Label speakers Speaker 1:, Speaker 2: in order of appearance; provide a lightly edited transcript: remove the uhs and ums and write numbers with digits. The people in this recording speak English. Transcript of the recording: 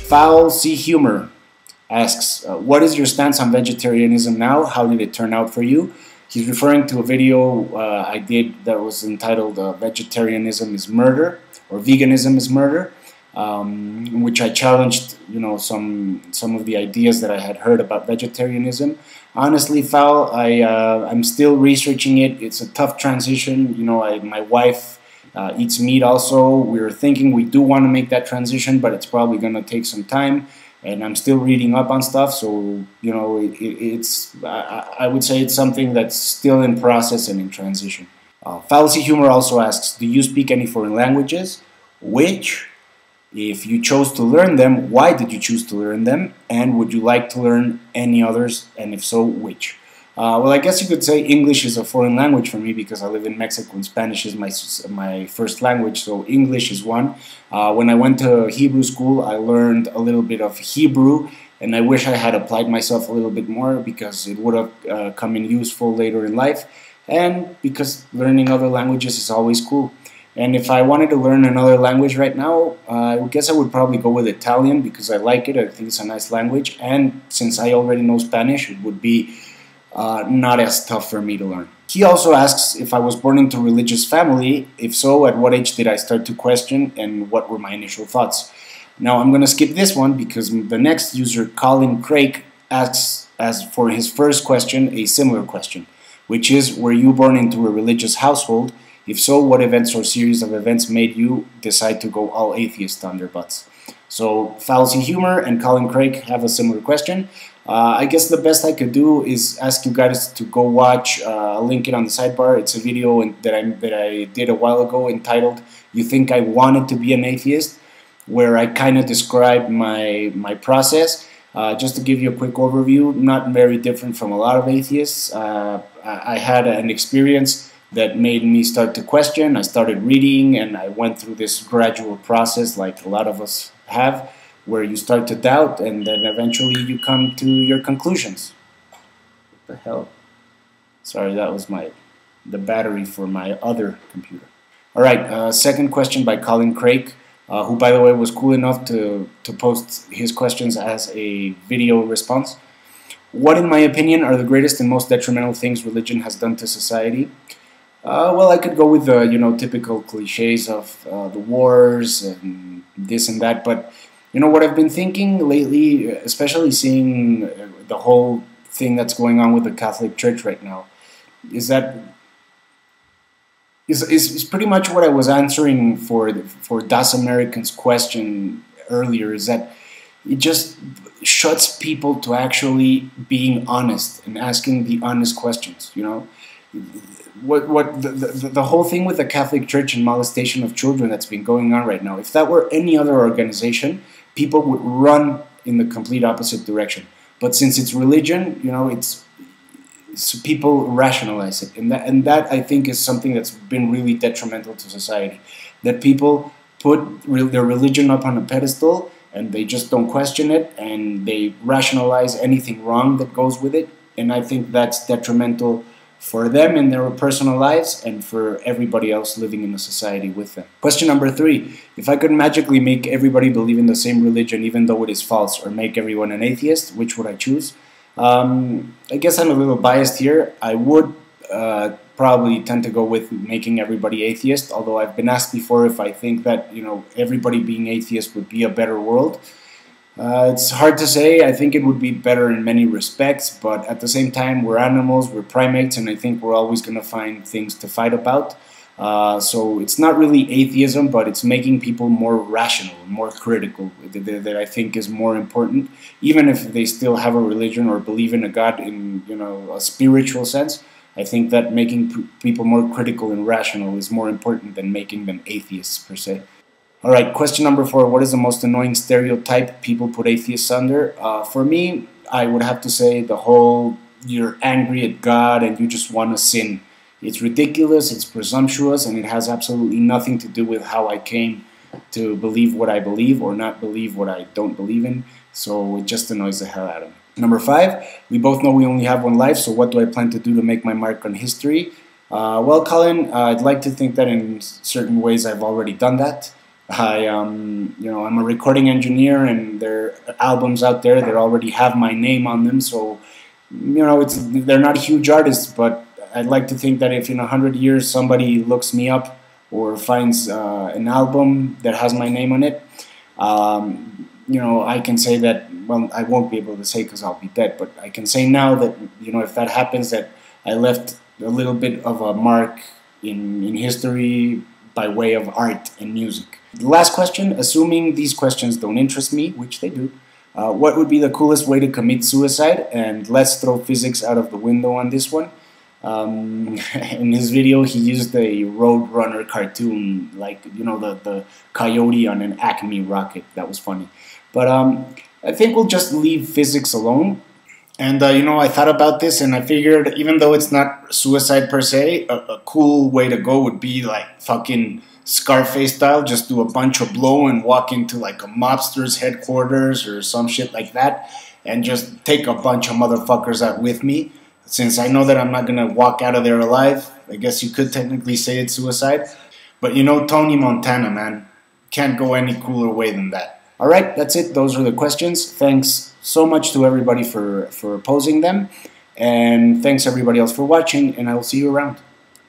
Speaker 1: faolchumor asks, what is your stance on vegetarianism now? How did it turn out for you? He's referring to a video I did that was entitled Vegetarianism is Murder, or Veganism is Murder, in which I challenged, some of the ideas that I had heard about vegetarianism. Honestly, Faol, I'm still researching it. It's a tough transition. My wife eats meat also. We're thinking we do want to make that transition, but it's probably going to take some time. And I'm still reading up on stuff, so I would say it's something that's still in process and in transition. faolchumor also asks, do you speak any foreign languages? Which? If you chose to learn them, why did you choose to learn them? And would you like to learn any others? And if so, which? Well, I guess you could say English is a foreign language for me because I live in Mexico and Spanish is my first language, so English is one. When I went to Hebrew school, I learned a little bit of Hebrew, and I wish I had applied myself a little bit more because it would have come in useful later in life, and because learning other languages is always cool. And if I wanted to learn another language right now, I guess I would probably go with Italian because I like it. I think it's a nice language, and since I already know Spanish, it would be not as tough for me to learn. He also asks if I was born into a religious family. If so, at what age did I start to question, and what were my initial thoughts? Now, I'm going to skip this one because the next user, KolinKrake, asks as for his first question a similar question, which is, were you born into a religious household? If so, what events or series of events made you decide to go all atheist on their butts? So, faolchumor and KolinKrake have a similar question. I guess the best I could do is ask you guys to go watch, I'll link it on the sidebar. It's a video that I did a while ago entitled, You Think I Wanted to Be an Atheist, where I kind of describe my process. Just to give you a quick overview, not very different from a lot of atheists. I had an experience that made me start to question. I started reading, and I went through this gradual process like a lot of us have, where you start to doubt, and then eventually you come to your conclusions. What the hell? Sorry, that was the battery for my other computer. Alright, second question by KolinKrake, who, by the way, was cool enough to post his questions as a video response. What, in my opinion, are the greatest and most detrimental things religion has done to society? Well, I could go with the typical cliches of the wars and this and that, but what I've been thinking lately, especially seeing the whole thing that's going on with the Catholic Church right now, is that is pretty much what I was answering for DasAmerican's question earlier, is that it just shuts people to actually being honest and asking the honest questions, What the whole thing with the Catholic Church and molestation of children that's been going on right now, if that were any other organization, people would run in the complete opposite direction. But since it's religion, it's people rationalize it, and that I think is something that's been really detrimental to society. That people put their religion up on a pedestal and they just don't question it, and they rationalize anything wrong that goes with it, and I think that's detrimental for them in their personal lives and for everybody else living in a society with them. Question number 3. If I could magically make everybody believe in the same religion even though it is false, or make everyone an atheist, which would I choose? I guess I'm a little biased here. I would probably tend to go with making everybody atheist, although I've been asked before if I think that everybody being atheist would be a better world. It's hard to say. I think it would be better in many respects, but at the same time, we're animals, we're primates, and I think we're always going to find things to fight about. So it's not really atheism, but it's making people more rational, more critical, that I think is more important. Even if they still have a religion or believe in a God in a spiritual sense, I think that making people more critical and rational is more important than making them atheists per se. Alright, question number 4. What is the most annoying stereotype people put atheists under? For me, I would have to say the whole, you're angry at God and you just want to sin. It's ridiculous, it's presumptuous, and it has absolutely nothing to do with how I came to believe what I believe or not believe what I don't believe in. So it just annoys the hell out of me. Number 5, we both know we only have one life, so what do I plan to do to make my mark on history? Well, Colin, I'd like to think that in certain ways I've already done that. I'm a recording engineer, and there are albums out there that already have my name on them. So, they're not huge artists, but I'd like to think that if in 100 years somebody looks me up or finds an album that has my name on it, I can say that. Well, I won't be able to say because I'll be dead, but I can say now that if that happens, that I left a little bit of a mark in history by way of art and music. The last question, assuming these questions don't interest me, which they do, what would be the coolest way to commit suicide? And let's throw physics out of the window on this one. In his video, he used a Roadrunner cartoon, like, the coyote on an Acme rocket. That was funny. But I think we'll just leave physics alone. And, I thought about this, and I figured, even though it's not suicide per se, a cool way to go would be, like, fucking Scarface style, just do a bunch of blow and walk into, like, a mobster's headquarters or some shit like that, and just take a bunch of motherfuckers out with me. Since I know that I'm not going to walk out of there alive, I guess you could technically say it's suicide. But, Tony Montana, man, can't go any cooler way than that. All right, that's it. Those are the questions. Thanks so much to everybody for posing them. And thanks everybody else for watching, and I will see you around.